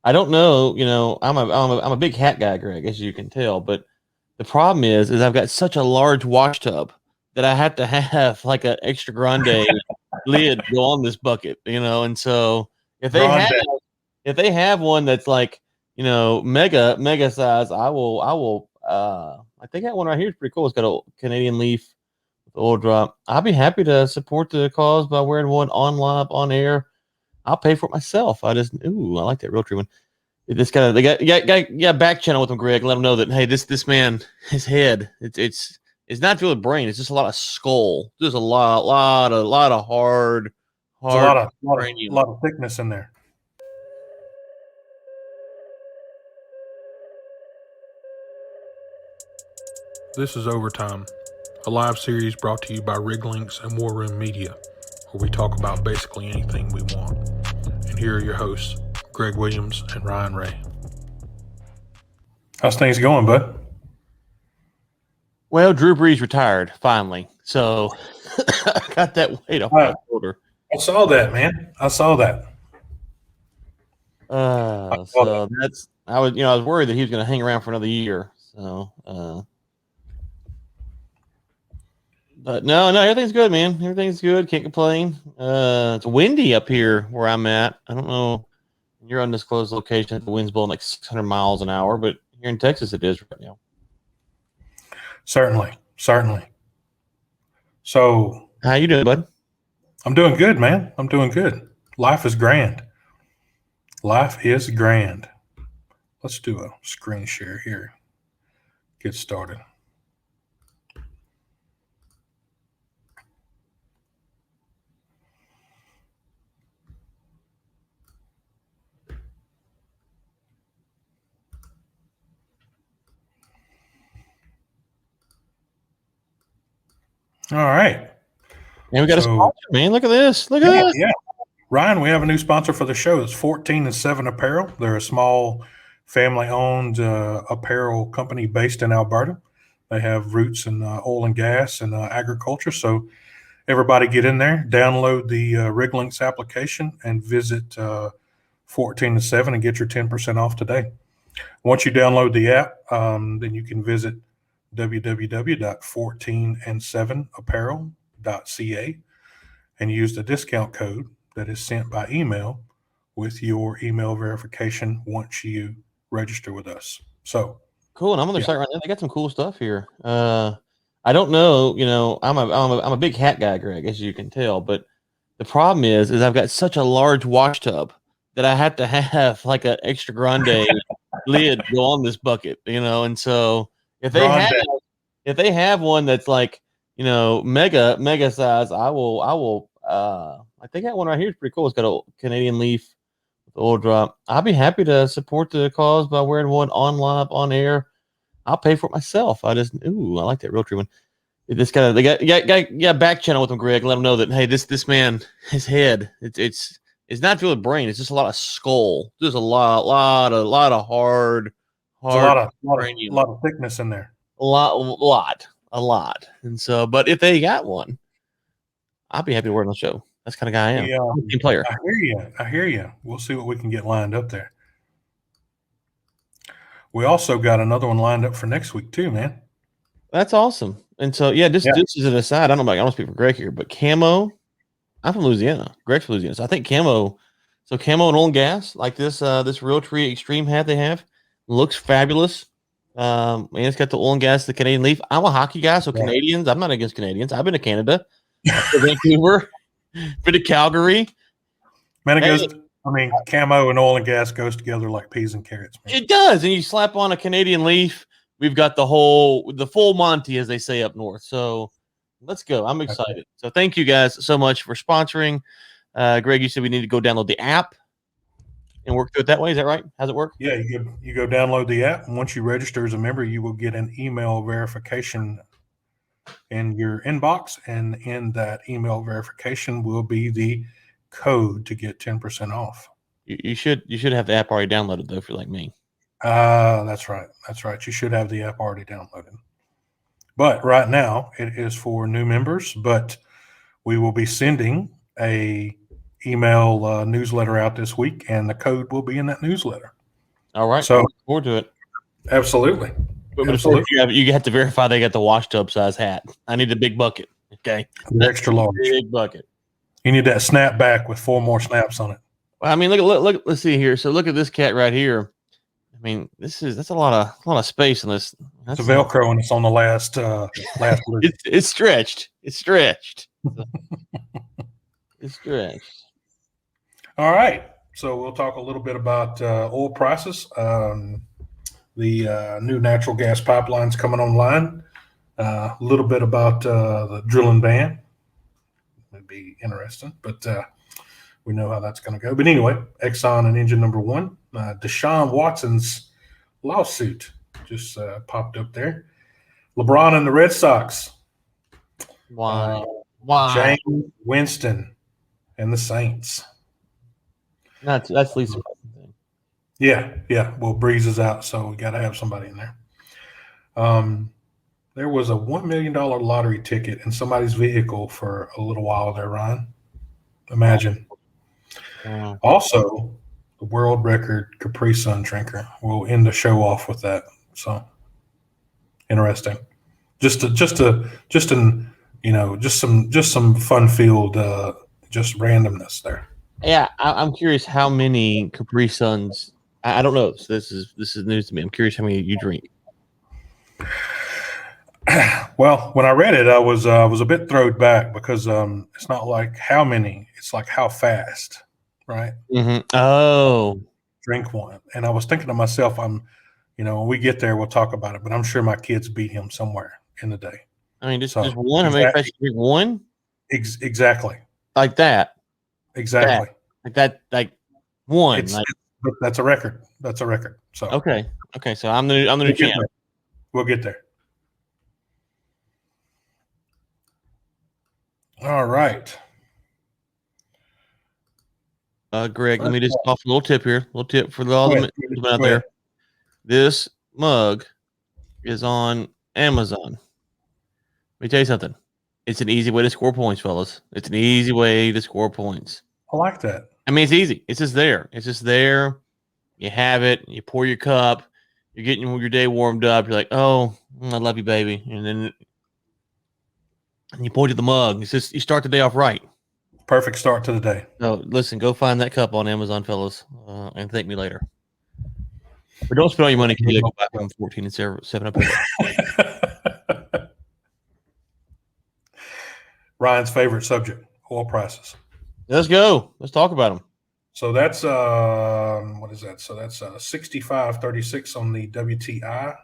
I don't know, I'm a big hat guy, Greg, as you can tell, but the problem is I've got such a large wash tub that I have to have like an extra grande lid go on this bucket, and so if they have Grande. if they have one that's like, mega size, I think that one right here is pretty cool. It's got a Canadian leaf with oil drop. I'll be happy to support the cause by wearing one on live, on air. I'll pay for it myself. I like that real tree one. This kind of they got back channel with them, Greg. Let them know that hey, this man, his head, it's not really brain. It's just a lot of skull. There's a lot of There's a hard cranium. lot of thickness in there. This is Overtime, a live series brought to you by Lynx and War Room Media, where we talk about basically anything we want. And here are your hosts, Greg Williams and Ryan Ray. How's things going, bud? Well, Drew Brees retired finally, so I got that weight off my shoulder. I saw that, man. I saw that. So that's I was worried that he was going to hang around for another year. So, but no, everything's good, man. Everything's good. Can't complain. It's windy up here where I'm at. I don't know. You're undisclosed location. The wind's blowing like 600 miles an hour, but here in Texas it is right now. Certainly. So, how you doing, bud? I'm doing good, man. I'm doing good. Life is grand. Let's do a screen share here. Get started. All right. And we got a sponsor, man. Look at this. Look at this. Yeah. Ryan, we have a new sponsor for the show. It's 14 and 7 Apparel. They're a small family-owned apparel company based in Alberta. They have roots in oil and gas and agriculture. So everybody get in there, download the Lynx application, and visit 14 and 7 and get your 10% off today. Once you download the app, then you can visit www.14and7apparel.ca and use the discount code that is sent by email with your email verification once you register with us. So cool. And I'm on their site right now. They got some cool stuff here. I don't know, I'm a big hat guy, Greg, as you can tell, but the problem is I've got such a large wash tub that I have to have like an extra grande lid go on this bucket, and so if they have one that's like, mega size, I think that one right here is pretty cool. It's got a Canadian leaf with oil drop. I'll be happy to support the cause by wearing one on live, on air. I'll pay for it myself. I like that real tree one. This kind of they got back channel with them, Greg. Let them know that hey, this man, his head, it's not really brain. It's just a lot of skull. There's a lot of hard. There's a lot of thickness in there. A lot. And so, but if they got one, I'll be happy to wear it on the show. That's the kind of guy I am. I'm a team player. I hear you. We'll see what we can get lined up there. We also got another one lined up for next week too, man. That's awesome. And so, this is an aside. I don't speak for Greg here, but camo. I'm from Louisiana. Greg's from Louisiana. So I think camo. So camo and oil and gas, like this Realtree Extreme hat they have, looks fabulous. And it's got the oil and gas, the Canadian leaf. I'm a hockey guy, so Canadians. I'm not against Canadians. I've been to Canada, Vancouver, been to Calgary. Man, camo and oil and gas goes together like peas and carrots. Man. It does, and you slap on a Canadian leaf. We've got the full Monty, as they say up north. So let's go. I'm excited. Okay. So thank you guys so much for sponsoring. Greg, you said we need to go download the app and work through it that way. Is that right? How's it work? Yeah, you go download the app, and once you register as a member, you will get an email verification in your inbox, and in that email verification will be the code to get 10% off. You should have the app already downloaded though, if you're like me. That's right. You should have the app already downloaded. But right now it is for new members, but we will be sending a email newsletter out this week, and the code will be in that newsletter. All right. So, look forward to it. Absolutely. But you have to verify they got the washtub size hat. I need a big bucket. Okay. The extra large. Big bucket. You need that snapback with 4 more snaps on it. Well, I mean, look. Let's see here. So look at this cat right here. I mean, that's a lot of space in this. It's a Velcro, and it's on the last loop. It's stretched. It's stretched. It's stretched. All right. So we'll talk a little bit about oil prices. The new natural gas pipelines coming online. A little bit about the drilling ban. It'd be interesting, but we know how that's going to go. But anyway, Exxon and Engine No. 1. Deshaun Watson's lawsuit just popped up there. LeBron and the Red Sox. Why? James Winston and the Saints. That's least surprising thing. Yeah. Well, Breeze is out, so we got to have somebody in there. There was a $1 million lottery ticket in somebody's vehicle for a little while there, Ryan. Imagine. Also, the world record Capri Sun drinker. We'll end the show off with that. So interesting. Just some fun-filled just randomness there. Yeah, I'm curious how many Capri Suns. I don't know. So this is news to me. I'm curious how many you drink. Well, when I read it, I was a bit thrown back because it's not like how many, it's like how fast, right? Mm-hmm. Oh, drink one. And I was thinking to myself, when we get there, we'll talk about it. But I'm sure my kids beat him somewhere in the day. I mean, just one. How many fast you drink one? Exactly. Like that. Exactly. Like that. Like one. That's a record. That's a record. So okay. So I'm the new champ. We'll get there. All right. Greg, let me just offer a little tip here. A little tip for all the men out there. This mug is on Amazon. Let me tell you something. It's an easy way to score points, fellas. It's an easy way to score points. I like that. I mean, it's easy. It's just there. You have it. You pour your cup. You're getting your day warmed up. You're like, oh, I love you, baby. And then you point to the mug. It's just you start the day off right. Perfect start to the day. So listen, go find that cup on Amazon, fellas, and thank me later. But don't spend all your money because you go back on 14 and 7 up here. Ryan's favorite subject, oil prices. Let's go. Let's talk about them. So that's what is that? So that's 65.36 on the WTI.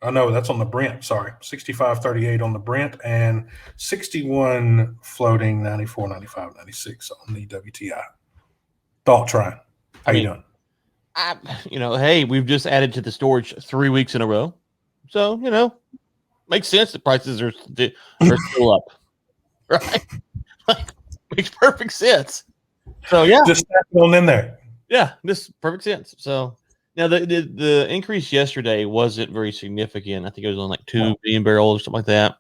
Oh, no, that's on the Brent. Sorry, 65.38 on the Brent and 61 floating 94.95, 96 on the WTI. Thoughts, Ryan? How you doing? Hey, we've just added to the storage 3 weeks in a row, so makes sense. The prices are still up, right? Makes perfect sense. So yeah, just stack it on in there. Yeah, this perfect sense. So now the increase yesterday wasn't very significant. I think it was on like 2 million barrels or something like that.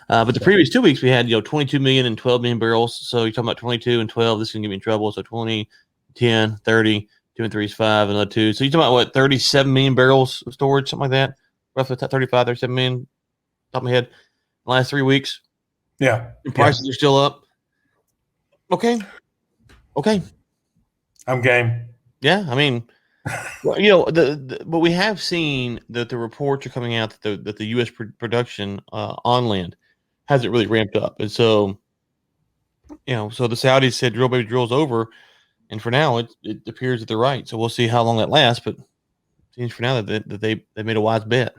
But the previous 2 weeks we had 22 million and 12 million barrels. So you're talking about 22 and 12. This is gonna get me in trouble. So 20, 10, 30, 2 and 3 is 5, another 2. So you're talking about what 37 million barrels of storage, something like that. Roughly 35, 37 million. Top of my head. The last 3 weeks. Yeah. And prices are still up. Okay. I'm game. Yeah, I mean, but we have seen that the reports are coming out that the U.S. production on land hasn't really ramped up, and so so the Saudis said drill baby drill's over, and for now it appears that they're right. So we'll see how long that lasts, but it seems for now that they made a wise bet.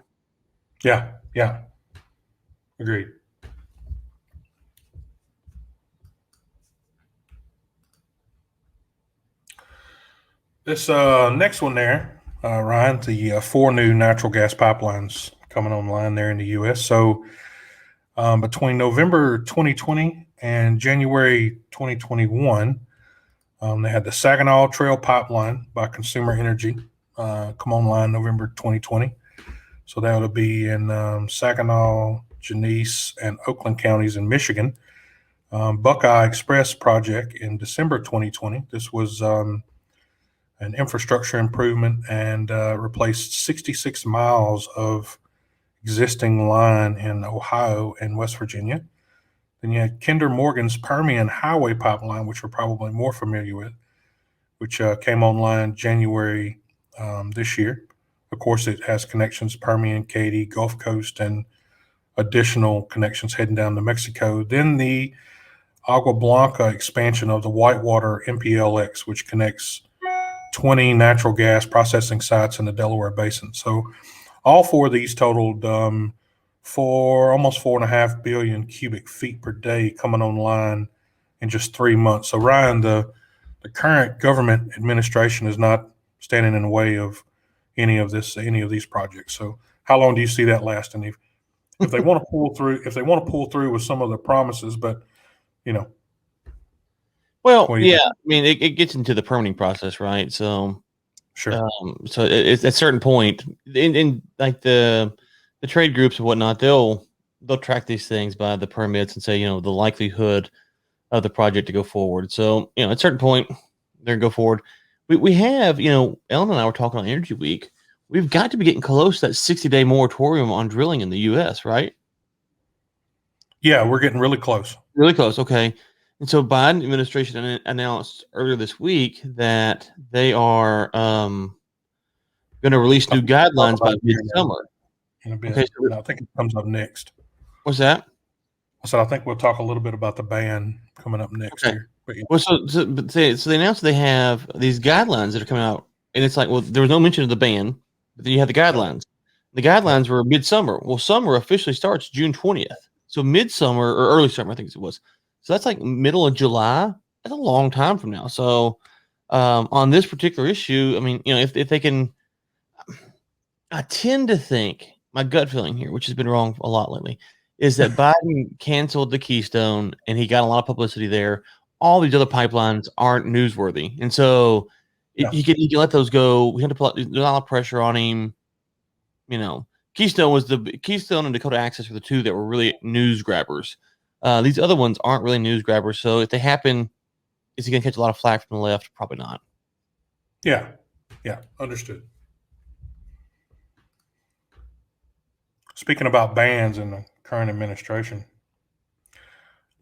Yeah, agreed. This next one there, Ryan, the 4 new natural gas pipelines coming online there in the U.S. So between November 2020 and January 2021, they had the Saginaw Trail Pipeline by Consumer Energy come online November 2020. So that would be in Saginaw, Genesee, and Oakland counties in Michigan. Buckeye Express project in December 2020. This was an infrastructure improvement and replaced 66 miles of existing line in Ohio and West Virginia. Then you had Kinder Morgan's Permian Highway Pipeline, which we're probably more familiar with, which came online January this year. Of course, it has connections Permian, Katy, Gulf Coast, and additional connections heading down to Mexico. Then the Agua Blanca expansion of the Whitewater MPLX, which connects 20 natural gas processing sites in the Delaware Basin. So all four of these totaled for almost 4.5 billion cubic feet per day coming online in just 3 months. So Ryan, the current government administration is not standing in the way of any of these projects. So how long do you see that lasting? If they want to pull through with some of the promises, but Well, yeah, I mean, it gets into the permitting process, right? So, sure. So it's at a certain point, in like the trade groups and whatnot, they'll track these things by the permits and say, the likelihood of the project to go forward. So, at a certain point, they're gonna go forward. We have, Ellen and I were talking on Energy Week. We've got to be getting close to that 60-day moratorium on drilling in the U.S., right? Yeah, we're getting really close. Really close. Okay. And so Biden administration announced earlier this week that they are going to release new guidelines by mid-summer. In a bit. Okay, so I think it comes up next. What's that? I said I think we'll talk a little bit about the ban coming up next year. Well, so they announced they have these guidelines that are coming out, and it's like, well, there was no mention of the ban, but then you have the guidelines. The guidelines were midsummer. Well, summer officially starts June 20th. So midsummer or early summer, I think it was. So that's like middle of July. That's a long time from now. So on this particular issue, I mean, if they can, I tend to think, my gut feeling here, which has been wrong a lot lately, is that Biden canceled the Keystone and he got a lot of publicity there. All these other pipelines aren't newsworthy. And so he can let those go. We had to put there's a lot of pressure on him. Keystone and Dakota Access were the two that were really news grabbers. These other ones aren't really news grabbers. So if they happen, is he going to catch a lot of flack from the left? Probably not. Yeah. Understood. Speaking about bans in the current administration,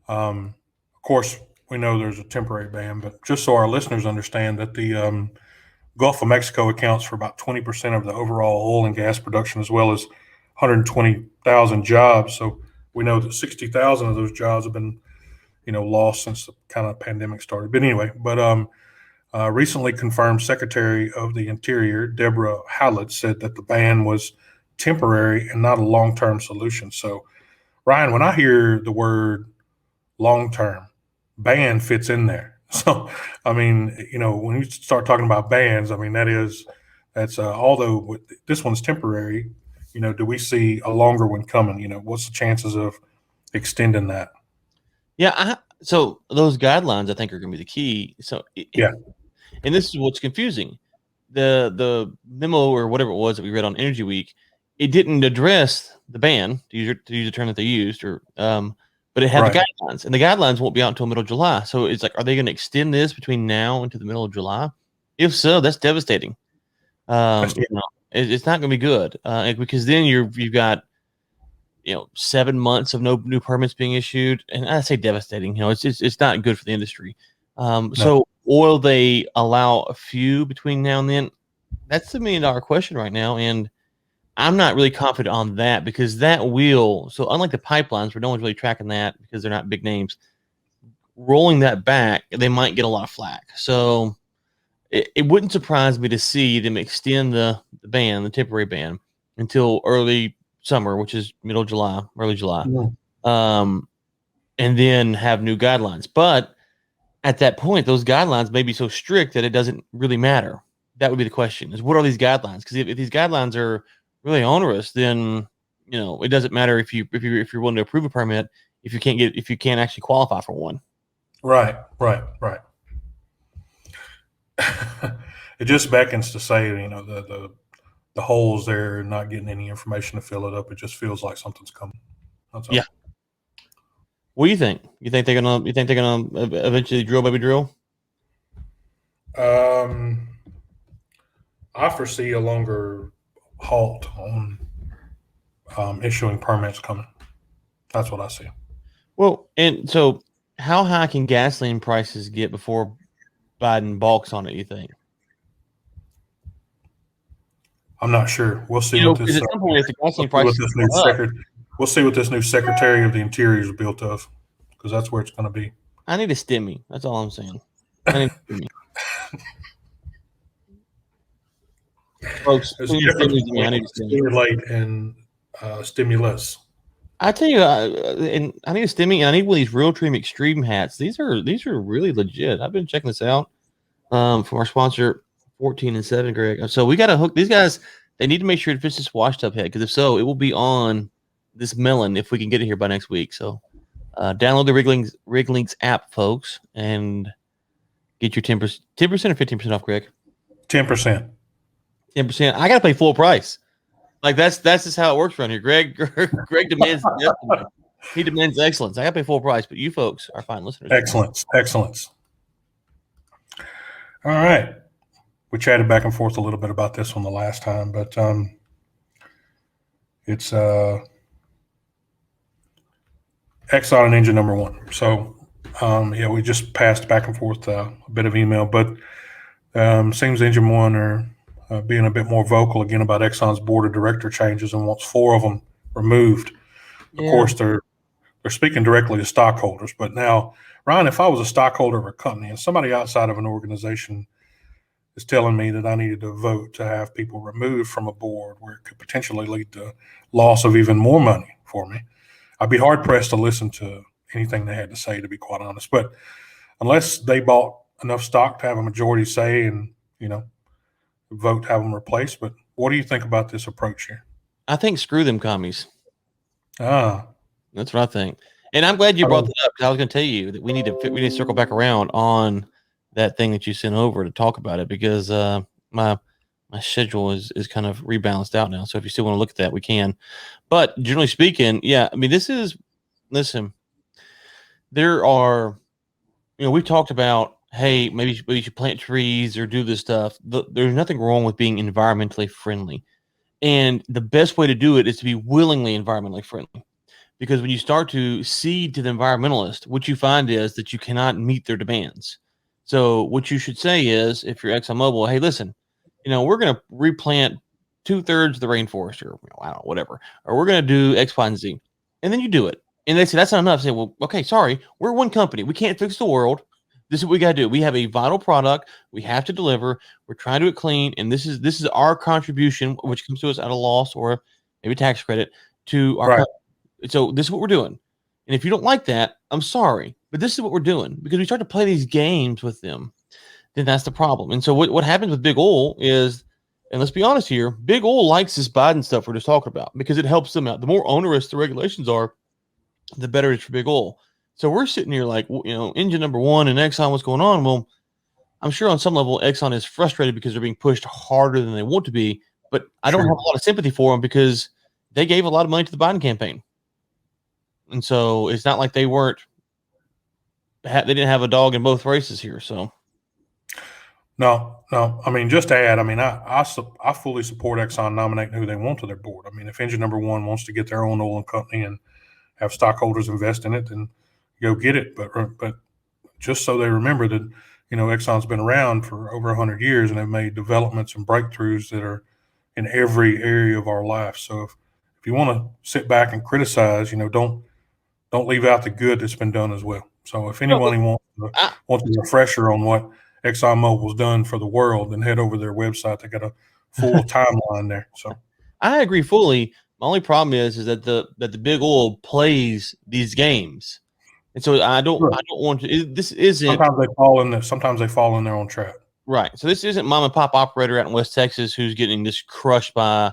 of course, we know there's a temporary ban, but just so our listeners understand that the Gulf of Mexico accounts for about 20% of the overall oil and gas production, as well as 120,000 jobs. So we know that 60,000 of those jobs have been, lost since the kind of pandemic started. But anyway, recently confirmed Secretary of the Interior, Deborah Hallett, said that the ban was temporary and not a long-term solution. So, Ryan, when I hear the word long-term, ban fits in there. So, I mean, when you start talking about bans, I mean, that's although this one's temporary, do we see a longer one coming? What's the chances of extending that? Yeah. So those guidelines, I think, are going to be the key. So, and this is what's confusing. The memo or whatever it was that we read on Energy Week, it didn't address the ban, to use the term that they used, but it had the guidelines, and the guidelines won't be out until middle of July. So it's like, are they going to extend this between now and to the middle of July? If so, that's devastating. It's not going to be good because then you've got 7 months of no new permits being issued, and I say devastating. It's not good for the industry. So will they allow a few between now and then? That's the $1 million question right now, and I'm not really confident on that because that will. So unlike the pipelines, where no one's really tracking that because they're not big names, rolling that back, they might get a lot of flack. So it wouldn't surprise me to see them extend the ban, the temporary ban, until early summer, which is middle of July, early July, and then have new guidelines. But at that point, those guidelines may be so strict that it doesn't really matter. That would be the question: is what are these guidelines? Because if these guidelines are really onerous, then it doesn't matter if you're willing to approve a permit if you can't actually qualify for one. Right. It just beckons to say, the holes there, not getting any information to fill it up. It just feels like something's coming. That's all. Yeah. What do you think? You think they're gonna eventually drill, baby drill? I foresee a longer halt on issuing permits coming. That's what I see. Well, and so how high can gasoline prices get before Biden balks on it, you think? I'm not sure. We'll see At some point, if the gasoline prices we'll see what this new Secretary of the Interior is built of, because that's where it's going to be. I need a stimmy. That's all I'm saying. I need a stimmy. Folks, I need a stimulate and stimulus. I tell you, and I need a stimmy, and I need one of these Real Dream Extreme hats. These are really legit. I've been checking this out from our sponsor, 14 and 7, Greg. So we got to hook these guys. They need to make sure it fits this washtub head, because if so, it will be on this melon if we can get it here by next week. So download the Riglinks app, folks, and get your 10% or 15% off, Greg. 10%. 10%. I got to pay full price. Like that's just how it works around here. Greg demands he demands excellence. I got to pay full price, but you folks are fine listeners. Excellence. All right. We chatted back and forth a little bit about this one the last time, but it's Exxon and Engine No. So we just passed back and forth a bit of email, but seems Engine One are being a bit more vocal again about Exxon's board of director changes and wants 4 of them removed. Yeah. Of course, they're speaking directly to stockholders. But now, Ryan, if I was a stockholder of a company and somebody outside of an organization is telling me that I needed to vote to have people removed from a board where it could potentially lead to loss of even more money for me, I'd be hard-pressed to listen to anything they had to say, to be quite honest. But unless they bought enough stock to have a majority say and, vote to have them replaced. But what do you think about this approach here? I think screw them commies. That's what I think. And I'm glad you brought that up, because I was going to tell you that we need to circle back around on that thing that you sent over to talk about it, because my schedule is kind of rebalanced out now. So if you still want to look at that, we can. But generally speaking, yeah, I mean, listen, there are, we've talked about, hey, maybe you should plant trees or do this stuff. There's nothing wrong with being environmentally friendly. And the best way to do it is to be willingly environmentally friendly. Because when you start to cede to the environmentalist, what you find is that you cannot meet their demands. So what you should say is, if you're ExxonMobil, hey, listen, we're going to replant 2/3 of the rainforest, or I don't know, whatever. Or we're going to do X, Y, and Z. And then you do it. And they say, that's not enough. Say, well, okay, sorry, we're one company. We can't fix the world. This is what we got to do. We have a vital product. We have to deliver. We're trying to do it clean. And this is our contribution, which comes to us at a loss or maybe tax credit to our company. So this is what we're doing. And if you don't like that, I'm sorry, but this is what we're doing. Because we start to play these games with them, then that's the problem. And so what happens with big oil is, and let's be honest here, big oil likes this Biden stuff we're just talking about, because it helps them out. The more onerous the regulations are, the better it is for big oil. So we're sitting here like, Engine No. 1 and Exxon, what's going on? Well, I'm sure on some level Exxon is frustrated because they're being pushed harder than they want to be, but I don't have a lot of sympathy for them, because they gave a lot of money to the Biden campaign. And so it's not like they didn't have a dog in both races here. So. No. I mean, just to add, I fully support Exxon nominating who they want to their board. I mean, if Engine No. 1 wants to get their own oil company and have stockholders invest in it, then go get it. But just so they remember that, Exxon's been around for over 100 years and they've made developments and breakthroughs that are in every area of our life. So if you want to sit back and criticize, don't leave out the good that's been done as well. So if anyone wants a refresher on what ExxonMobil's done for the world, then head over to their website. They got a full timeline there. So I agree fully. My only problem is that the big oil plays these games. And so I don't want to. This isn't. Sometimes they fall in their own trap. Right. So this isn't mom and pop operator out in West Texas who's getting just crushed by,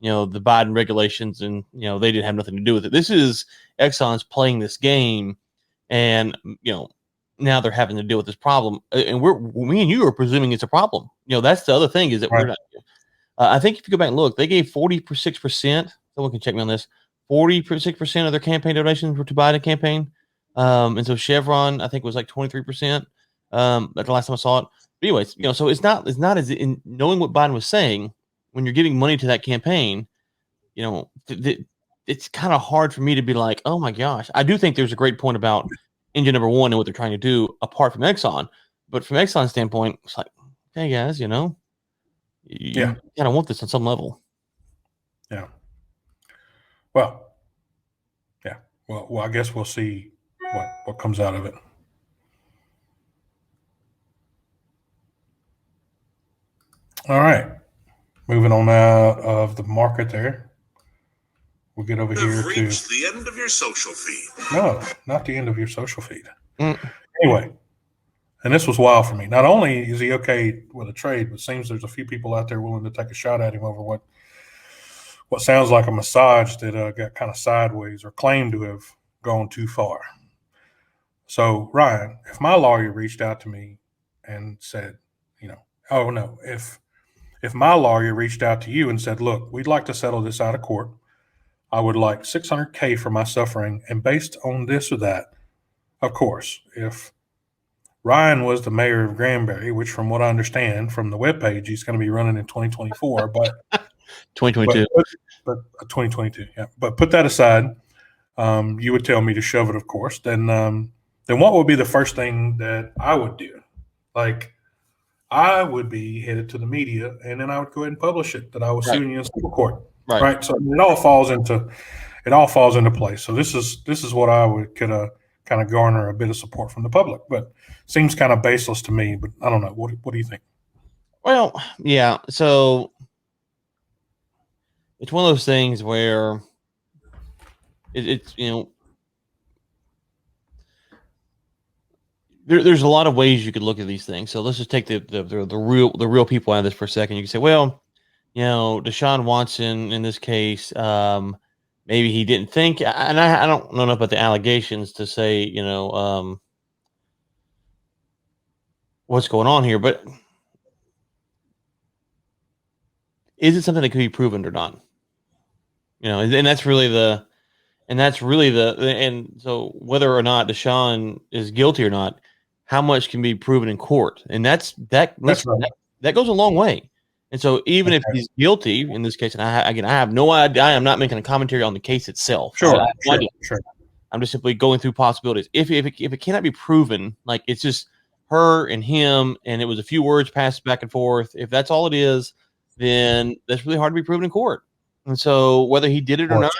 the Biden regulations, and they didn't have nothing to do with it. This is Exxon's playing this game, and now they're having to deal with this problem. And me and you are presuming it's a problem. That's the other thing, is that we're not. I think if you go back and look, they gave 46%. Someone can check me on this. 46% of their campaign donations were to Biden campaign. And so Chevron, I think, was like 23%. At the last time I saw it. But anyways, so it's not as in knowing what Biden was saying when you're giving money to that campaign. It's kind of hard for me to be like, oh my gosh. I do think there's a great point about engine number one and what they're trying to do apart from Exxon. But from Exxon's standpoint, it's like, hey guys, you kind of want this on some level. Yeah. Well, yeah. Well, I guess we'll see what comes out of it. All right. Moving on out of the market there. We'll get over here to the end of your social feed. No, not the end of your social feed. Anyway, and this was wild for me. Not only is he okay with a trade, but it seems there's a few people out there willing to take a shot at him over what sounds like a massage that got kind of sideways or claimed to have gone too far. So, Ryan, if my lawyer reached out to me and said, oh no, if my lawyer reached out to you and said, look, we'd like to settle this out of court. I would like $600K for my suffering, and based on this or that, of course, if Ryan was the mayor of Granbury, which from what I understand from the webpage, he's going to be running in 2024, but 2022. But 2022, yeah. But put that aside, you would tell me to shove it, of course. Then what would be the first thing that I would do? Like, I would be headed to the media, and then I would go ahead and publish it that I was suing you in civil court. Right. So it all falls into place. So this is what I could kind of garner a bit of support from the public, but seems kind of baseless to me. But I don't know. What do you think? Well, yeah. So it's one of those things where it's there's a lot of ways you could look at these things. So let's just take the real people out of this for a second. You can say, well, Deshaun Watson in this case, maybe he didn't think, and I don't know enough about the allegations to say, what's going on here, but is it something that could be proven or not? And that's really and so whether or not Deshaun is guilty or not, how much can be proven in court? And that goes a long way. And so even if he's guilty in this case, and I have no idea, I am not making a commentary on the case itself. Sure. I'm just simply going through possibilities. If it cannot be proven, like it's just her and him, and it was a few words passed back and forth, if that's all it is, then that's really hard to be proven in court. And so whether he did it or not,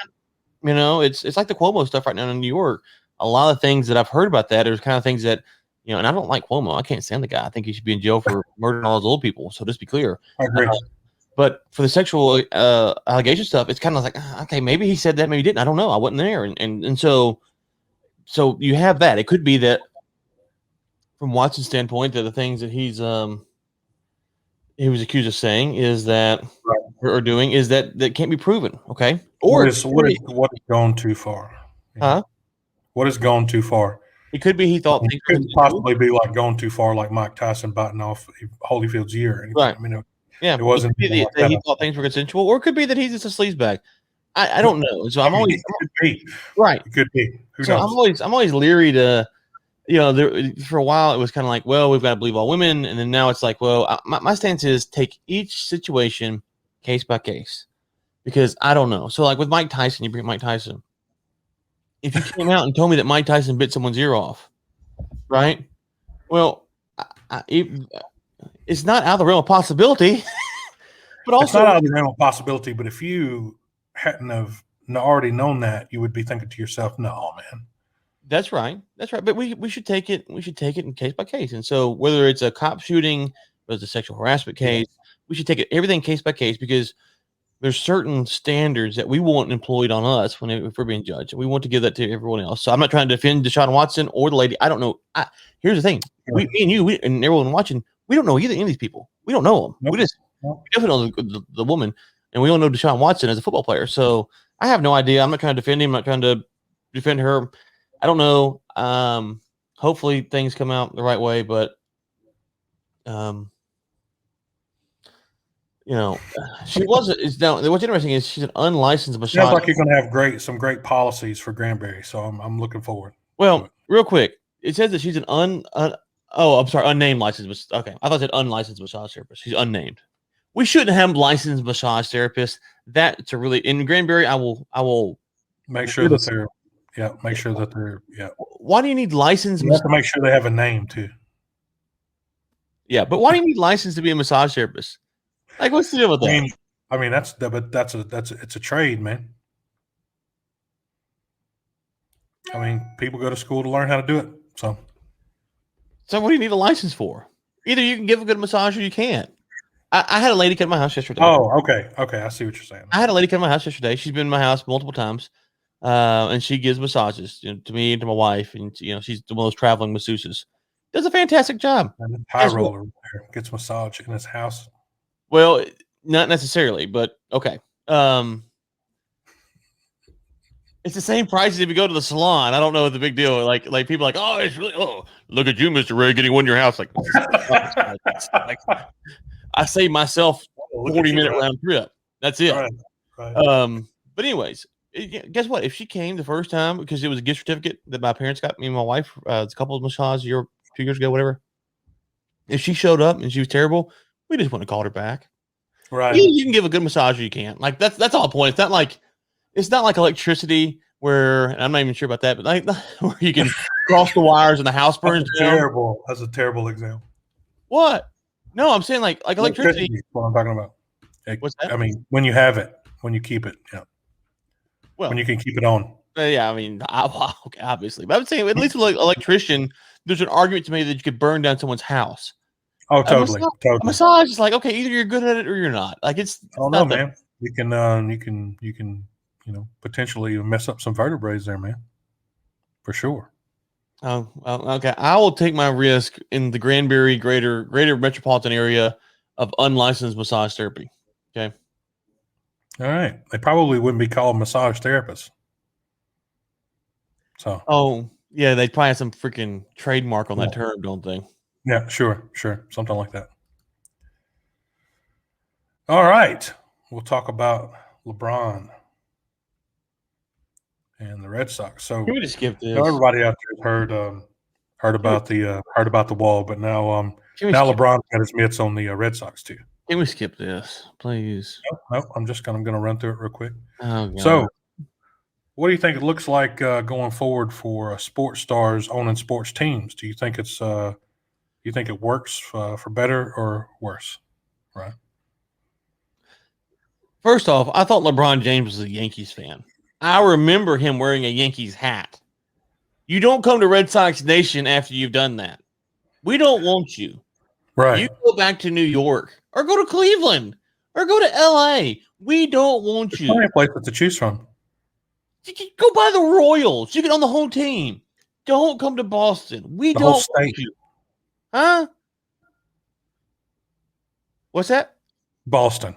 it's like the Cuomo stuff right now in New York. A lot of things that I've heard about that are kind of things that, and I don't like Cuomo. I can't stand the guy. I think he should be in jail for murdering all those old people. So just be clear. I agree. But for the sexual allegation stuff, it's kind of like, okay, maybe he said that, maybe he didn't. I don't know. I wasn't there. And so you have that. It could be that from Watson's standpoint, that the things that he was accused of saying is that or doing is that can't be proven. Okay. Or what has gone too far? Huh? What has gone too far? It could be he thought it could possibly be like going too far, like Mike Tyson biting off Holyfield's ear. Right. I mean, it wasn't. It could be that he thought things were consensual, or it could be that he's just a sleazebag. I don't know. So I'm always right. It could be. Who so knows? I'm always leery to, for a while it was kind of like, well, we've got to believe all women, and then now it's like, well, my stance is take each situation case by case, because I don't know. So like with Mike Tyson, you bring Mike Tyson. If you came out and told me that Mike Tyson bit someone's ear off, right? Well, it's not out of the realm of possibility, but also it's not out of the realm of possibility. But if you hadn't have already known that, you would be thinking to yourself, "No, man." That's right. But we should take it. We should take it in case by case. And so whether it's a cop shooting, whether it's a sexual harassment case, we should take it everything case by case, because there's certain standards that we want employed on us if we're being judged. We want to give that to everyone else. So I'm not trying to defend Deshaun Watson or the lady. I don't know. Here's the thing. Me and you and everyone watching, we don't know any of these people. We don't know them. Nope. We definitely know the woman, and we don't know Deshaun Watson as a football player. So I have no idea. I'm not trying to defend him. I'm not trying to defend her. I don't know. Hopefully things come out the right way, but she wasn't. Now, what's interesting is she's an unlicensed massage. Sounds like you're going to have some great policies for Granbury. So I'm looking forward. Well, real quick, it says that she's an unnamed licensed. Okay, I thought it said unlicensed massage therapist. She's unnamed. We shouldn't have licensed massage therapists. That's a really in Granbury. I will make sure that they're make sure that they're Why do you need licensed? You have to make sure they have a name too. Yeah, but why do you need license to be a massage therapist? Like, what's the deal with that? I mean that's it's a trade, man. I mean, people go to school to learn how to do it. So what do you need a license for? Either you can give a good massage or you can't. I had a lady come to my house yesterday. Oh, okay. I see what you're saying. I had a lady come to my house yesterday. She's been in my house multiple times, and she gives massages to me and to my wife, and she's one of those traveling masseuses. Does a fantastic job. And the high roller there gets massage in his house. Well, not necessarily, but okay. It's the same price as if you go to the salon. I don't know what the big deal. Like people are like, oh, it's really look at you, Mr. Ray, getting one in your house. Like I saved myself 40-minute round trip. That's it. Right. But anyways, guess what? If she came the first time because it was a gift certificate that my parents got me and my wife, it's a couple of massages 2 years ago, whatever. If she showed up and she was terrible, we just wouldn't have called her back. Right. You can give a good massage or you can't. Like that's all the point. It's not like electricity where, and I'm not even sure about that, but like where you can cross the wires and the house burns down. Terrible. That's a terrible example. What? No, I'm saying like electricity. That's what I'm talking about. What's that? I mean, when you have it, when you keep it, Well, when you can keep it on. Yeah, I mean, okay, obviously, but I'm saying at least with like electrician, there's an argument to me that you could burn down someone's house. Oh, totally. A massage is like, okay, either you're good at it or you're not. Like it's. Oh no, man. You can potentially mess up some vertebrae there, man. For sure. Oh, okay. I will take my risk in the Granbury greater metropolitan area of unlicensed massage therapy. Okay. All right. They probably wouldn't be called massage therapists. So. Oh yeah, they probably have some freaking trademark on that term, don't they? Yeah, sure, something like that. All right, we'll talk about LeBron and the Red Sox. So can we just skip this? Everybody out there has heard about the wall, but now LeBron got his mitts on the Red Sox too. Can we skip this, please? No, I'm going to run through it real quick. Oh, God. So, what do you think it looks like going forward for sports stars owning sports teams? Do you think it's you think it works for better or worse? Right. First off, I thought LeBron James was a Yankees fan. I remember him wearing a Yankees hat. You don't come to Red Sox Nation after you've done that. We don't want you. Right. You go back to New York or go to Cleveland or go to LA. We don't want you. Plenty of places to choose from. You can go by the Royals. You can own the whole team. Don't come to Boston. We don't want you. Huh? What's that? Boston.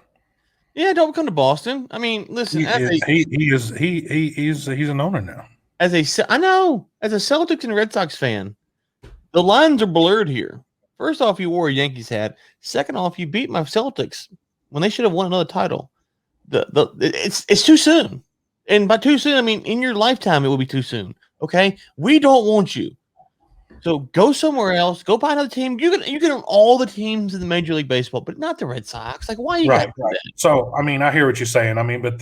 Yeah, don't come to Boston. I mean, listen. He's an owner now. I know. As a Celtics and Red Sox fan, the lines are blurred here. First off, you wore a Yankees hat. Second off, you beat my Celtics when they should have won another title. It's too soon, and by too soon, I mean in your lifetime it will be too soon. Okay, we don't want you. So go somewhere else. Go buy another team. You can own all the teams in the Major League Baseball, but not the Red Sox. Like, why you right? So, I mean, I hear what you're saying. I mean, but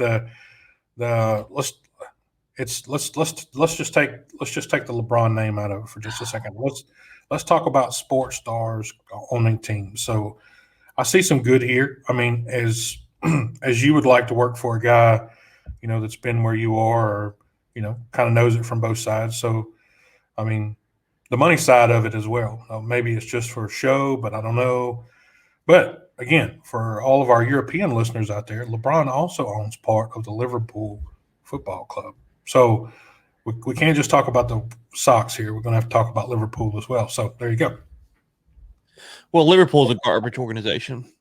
let's just take the LeBron name out of it for just a second. Let's talk about sports stars owning teams. So, I see some good here. I mean, as you would like to work for a guy, that's been where you are, or kind of knows it from both sides. So, I mean, the money side of it as well. Maybe it's just for a show, but I don't know. But again, for all of our European listeners out there, LeBron also owns part of the Liverpool Football Club. So we can't just talk about the Sox here. We're going to have to talk about Liverpool as well. So there you go. Well, Liverpool's a garbage organization.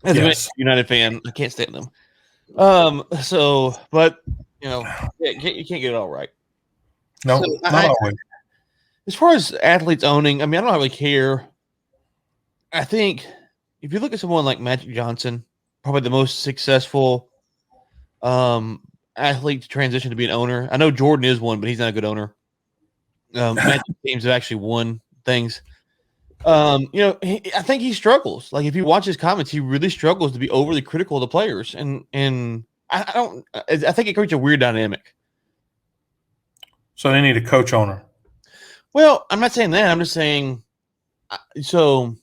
As a United fan, I can't stand them. But you can't get it all right. No, not always. As far as athletes owning, I mean, I don't really care. I think if you look at someone like Magic Johnson, probably the most successful athlete to transition to be an owner. I know Jordan is one, but he's not a good owner. Magic teams have actually won things. I think he struggles. Like if you watch his comments, he really struggles to be overly critical of the players, and I don't. I think it creates a weird dynamic. So they need a coach owner. Well, I'm not saying that. I'm just saying. So,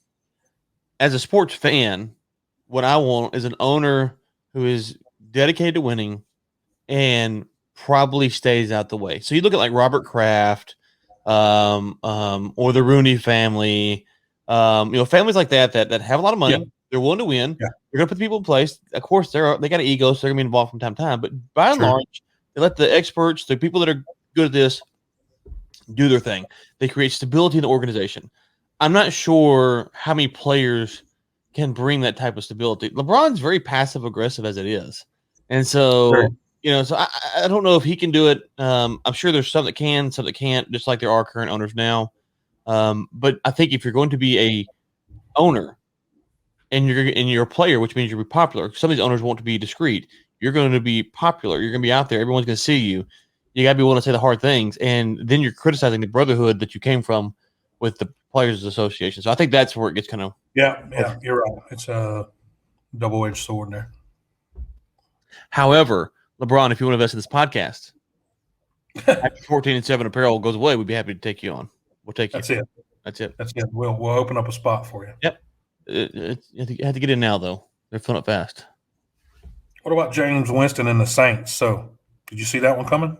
as a sports fan, what I want is an owner who is dedicated to winning and probably stays out the way. So you look at like Robert Kraft, or the Rooney family, families like that have a lot of money. Yeah. They're willing to win. Yeah. They're going to put people in place. Of course, they got an ego, so they're going to be involved from time to time. But by and large, they let the experts, the people that are good at this, do their thing. They create stability in the organization. I'm not sure how many players can bring that type of stability. LeBron's very passive aggressive as it is, and so. Sure. So I don't know if he can do it. I'm sure there's some that can, some that can't, just like there are current owners now. But I think if you're going to be a owner and you're a player, which means you'll be popular. Some of these owners want to be discreet. You're going to be popular. You're going to be out there. Everyone's going to see you. You got to be willing to say the hard things, and then you're criticizing the brotherhood that you came from with the Players Association. So I think that's where it gets kind of yeah, you're right. It's a double-edged sword there. However, LeBron, if you want to invest in this podcast, after 14-7 apparel goes away, we'd be happy to take you on. We'll take you. That's it. We'll open up a spot for you. Yep. You have to get in now, though. They're filling up fast. What about James Winston and the Saints? So, did you see that one coming?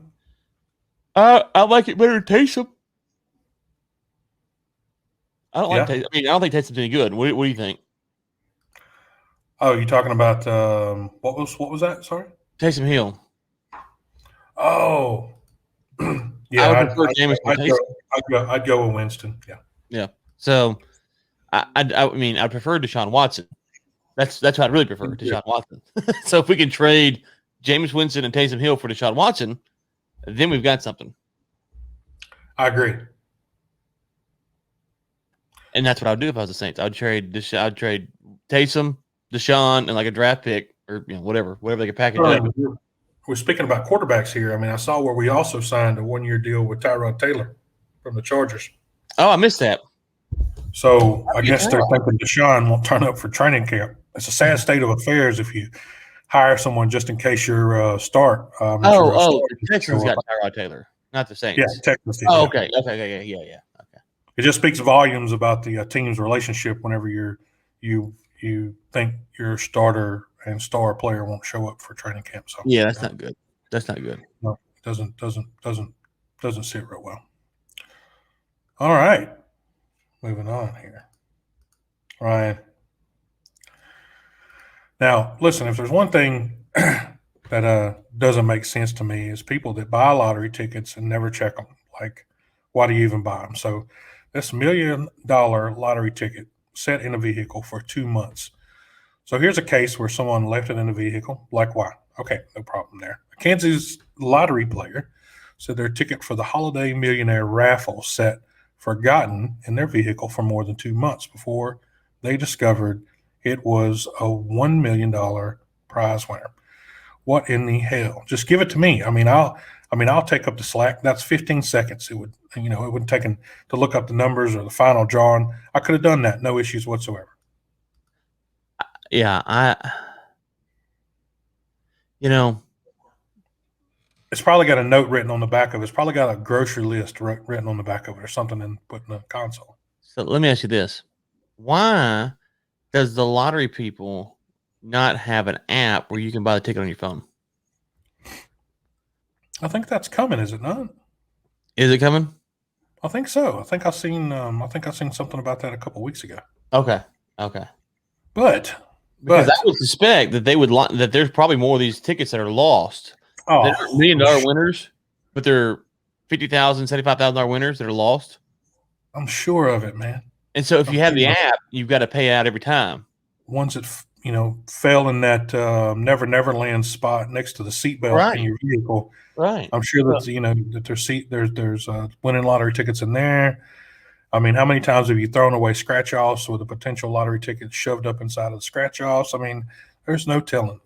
I like it better than Taysom. I don't like Taysom. I don't think Taysom's any good. What do you think? Oh, you're talking about what was that? Sorry, Taysom Hill. Oh, yeah. I would prefer James. I'd go with Winston. Yeah. Yeah. So, I'd prefer Deshaun Watson. That's what I'd really prefer, Deshaun Watson. So if we can trade James Winston and Taysom Hill for Deshaun Watson, then we've got something. I agree. And that's what I would do if I was the Saints. I'd trade Taysom, Deshaun, and like a draft pick or whatever they could package up. We're speaking about quarterbacks here. I mean, I saw where we also signed a 1-year deal with Tyrod Taylor from the Chargers. Oh, I missed that. So I guess they're thinking Deshaun won't turn up for training camp. It's a sad state of affairs if you hire someone just in case you're start. The Texans got Tyrod Taylor, not the Saints. Yeah, Texans. Oh, okay. Yeah. Okay. It just speaks volumes about the team's relationship whenever you think your starter and star player won't show up for training camp. So yeah, that's not good. That's not good. No, it doesn't sit real well. All right, moving on here, Ryan. Now, listen, if there's one thing that doesn't make sense to me is people that buy lottery tickets and never check them. Like, why do you even buy them? So this $1 million lottery ticket sat in a vehicle for 2 months. So here's a case where someone left it in a vehicle. Like, why? Okay, no problem there. A Kansas lottery player said their ticket for the Holiday Millionaire raffle sat forgotten in their vehicle for more than 2 months before they discovered it was a $1 million prize winner. What in the hell? Just give it to me. I'll take up the slack. That's 15 seconds. It wouldn't take to look up the numbers or the final drawing. I could have done that. No issues whatsoever. Yeah, it's probably got a note written on the back of it. It's probably got a grocery list written on the back of it or something and put in the console. So let me ask you this. Why does the lottery people not have an app where you can buy the ticket on your phone? I think that's coming, is it not? Is it coming? I think so. I think I seen something about that a couple of weeks ago. Okay. But I would suspect that that there's probably more of these tickets that are lost. Oh, they're $1 million winners, but they're $50,000, $75,000 winners that are lost. I'm sure of it, man. And so if you have the app, you've got to pay out every time. Ones that fell in that Never Land spot next to the seatbelt in your vehicle. Right. I'm sure that there's winning lottery tickets in there. I mean, how many times have you thrown away scratch offs with a potential lottery ticket shoved up inside of the scratch offs? I mean, there's no telling.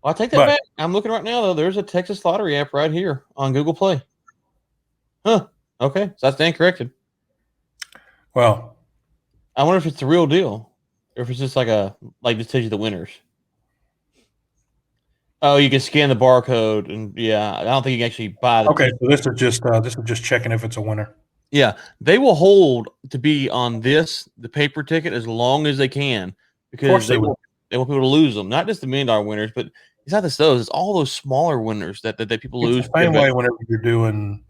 Well, I'll take that back. I'm looking right now, though. There's a Texas lottery app right here on Google Play. Huh. Okay, so I stand corrected. Well, I wonder if it's the real deal, or if it's just like this tells you the winners. Oh, you can scan the barcode, and yeah, I don't think you can actually buy the. okay, so this is just checking if it's a winner. Yeah, they will hold to be on the paper ticket, as long as they can, because they want people to lose them. Not just the $1 million winners, but it's not just those; it's all those smaller winners that people lose. It's the same way whenever you're doing.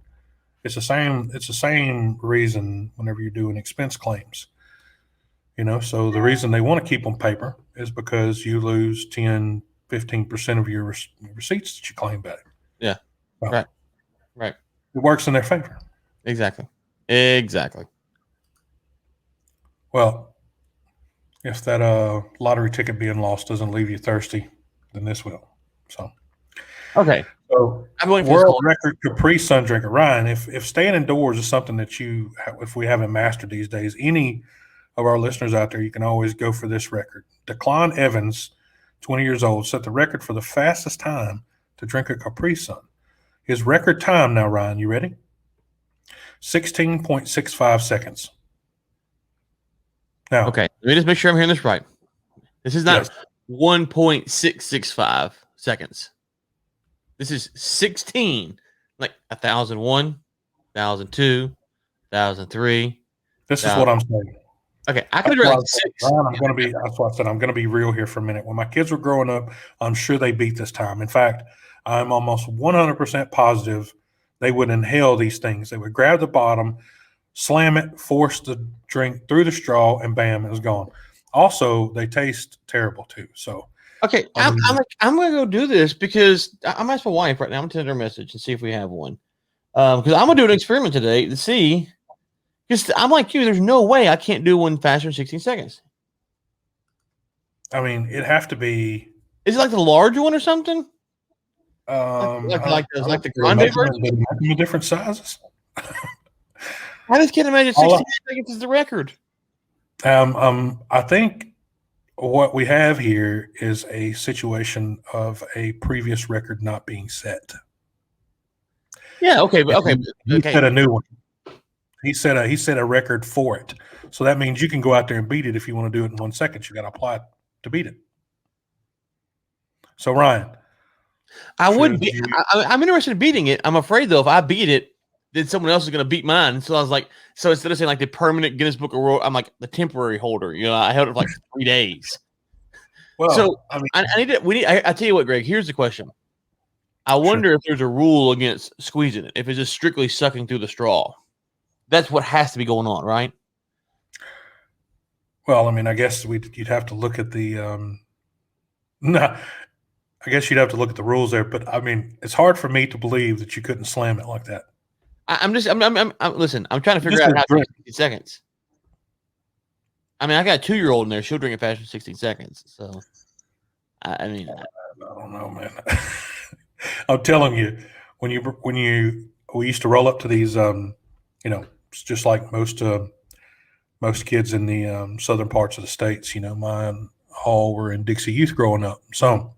It's the same reason whenever you're doing expense claims. So the reason they want to keep on paper is because you lose 10, 15% of your receipts that you claim back. Yeah, well, right. It works in their favor. Exactly. Well, if that lottery ticket being lost doesn't leave you thirsty, then this will. So okay. So world record Capri Sun drinker Ryan. If staying indoors is something that if we haven't mastered these days, any of our listeners out there, you can always go for this record. Declan Evans, 20 years old, set the record for the fastest time to drink a Capri Sun. His record time now, Ryan, you ready? 16.65 seconds. Now, okay, let me just make sure I'm hearing this right. This is not 1.665 seconds. This is 16, like 1,001, 1,002, 1,003. This is what I'm saying. Okay, I could have like 6. Ryan, that's what I said. I'm going to be real here for a minute. When my kids were growing up, I'm sure they beat this time. In fact, I'm almost 100% positive they would inhale these things. They would grab the bottom, slam it, force the drink through the straw, and bam, it was gone. Also, they taste terrible too. So, okay, I'm going to go do this because I'm asking my wife right now. I'm going to send her a message and see if we have one. Because I'm going to do an experiment today to see. Because I'm like you, there's no way I can't do one faster than 16 seconds. I mean, it'd have to be. Is it like the larger one or something? Like the grande version? Different sizes. I just can't imagine 16 seconds is the record. I think what we have here is a situation of a previous record not being set. Yeah. Okay. He set a new one. He set a record for it. So that means you can go out there and beat it if you want to do it in 1 second. You got to apply to beat it. So Ryan, I'm interested in beating it. I'm afraid though, if I beat it, then someone else is going to beat mine. So I was like, so instead of saying like the permanent Guinness Book of World, I'm like the temporary holder. I held it for like 3 days. Well, so I tell you what, Greg. Here's the question. I wonder if there's a rule against squeezing it. If it's just strictly sucking through the straw. That's what has to be going on, right? Well, I mean, I guess you'd have to look at the. I guess you'd have to look at the rules there, but I mean, it's hard for me to believe that you couldn't slam it like that. Listen, I'm trying to figure out how to 16 seconds. I mean, I got a 2-year-old in there. She'll drink it faster than 16 seconds. So, I mean, I don't know, man. I'm telling you, we used to roll up to these, it's just like most kids in the southern parts of the states. Mine all were in Dixie Youth growing up. So,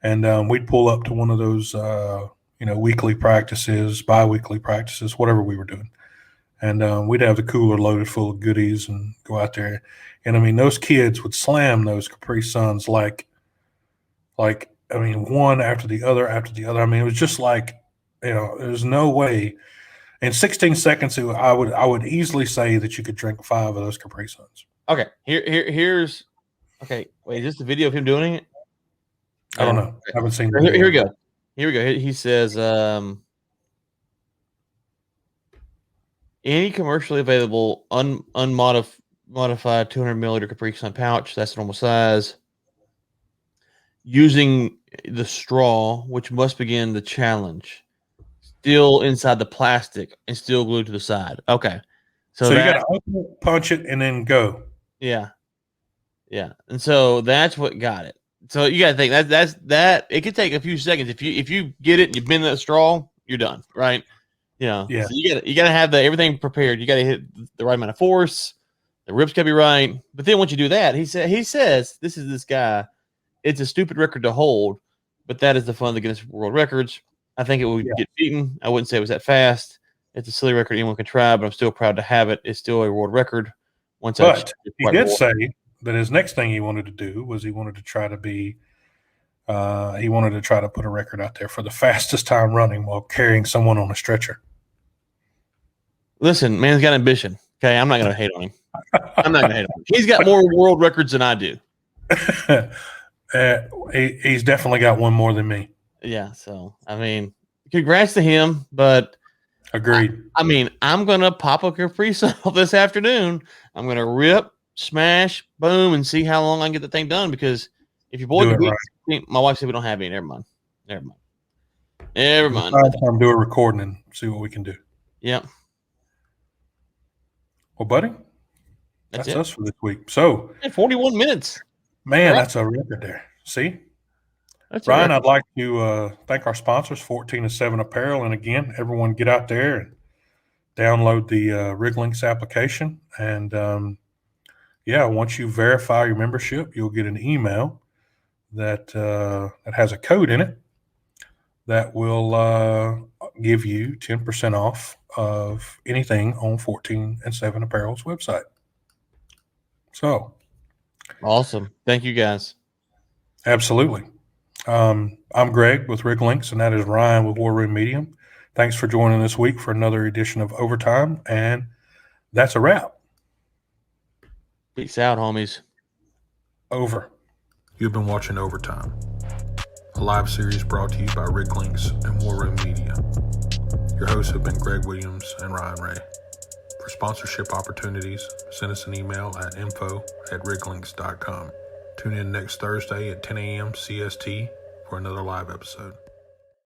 and we'd pull up to one of those, weekly practices, bi-weekly practices, whatever we were doing, and we'd have the cooler loaded full of goodies and go out there. And I mean, those kids would slam those Capri Suns like I mean, one after the other after the other. I mean, it was just like, there's no way. In 16 seconds, I would easily say that you could drink 5 of those Capri Suns. Okay, here's. Okay, wait, is this the video of him doing it? I don't know. I haven't seen it. Here we go. He says, any commercially available unmodified 200 milliliter Capri Sun pouch, that's normal size, using the straw, which must begin the challenge, still inside the plastic and still glued to the side. Okay. So you got to open it, punch it, and then go. Yeah. Yeah. And so that's what got it. So you got to think that's it could take a few seconds. If you get it and you bend that straw, you're done. Right. Yeah. So you got to have everything prepared. You got to hit the right amount of force. The rips got to be right. But then once you do that, he says, this is this guy. It's a stupid record to hold, but that is the fun of the Guinness World Records. I think it would get beaten. I wouldn't say it was that fast. It's a silly record anyone can try, but I'm still proud to have it. It's still a world record. But he did say that his next thing he wanted to do was he wanted to try to put a record out there for the fastest time running while carrying someone on a stretcher. Listen, man's got ambition. Okay, I'm not going to hate on him. He's got more world records than I do. He's definitely got one more than me. Yeah, so, I mean, congrats to him, but agreed. I'm going to pop a Capri Sun this afternoon. I'm going to rip, smash, boom, and see how long I can get the thing done, because if your boy can right. My wife said we don't have any. Never mind. Time do a recording and see what we can do. Yep. Well, buddy, that's us for this week. So 41 minutes. Man, that's a record there. See? Ryan, I'd like to thank our sponsors, 14 and 7 Apparel. And again, everyone get out there and download the Rig Lynx application. And once you verify your membership, you'll get an email that has a code in it that will give you 10% off of anything on 14 and 7 Apparel's website. So awesome. Thank you, guys. Absolutely. I'm Greg with Rig Lynx, and that is Ryan with War Room Medium. Thanks for joining this week for another edition of Overtime, and that's a wrap. Peace out, homies. Over. You've been watching Overtime, a live series brought to you by Rig Lynx and War Room Media. Your hosts have been Greg Williams and Ryan Ray. For sponsorship opportunities, send us an email at info@riglynx.com. Tune in next Thursday at 10 a.m. CST for another live episode.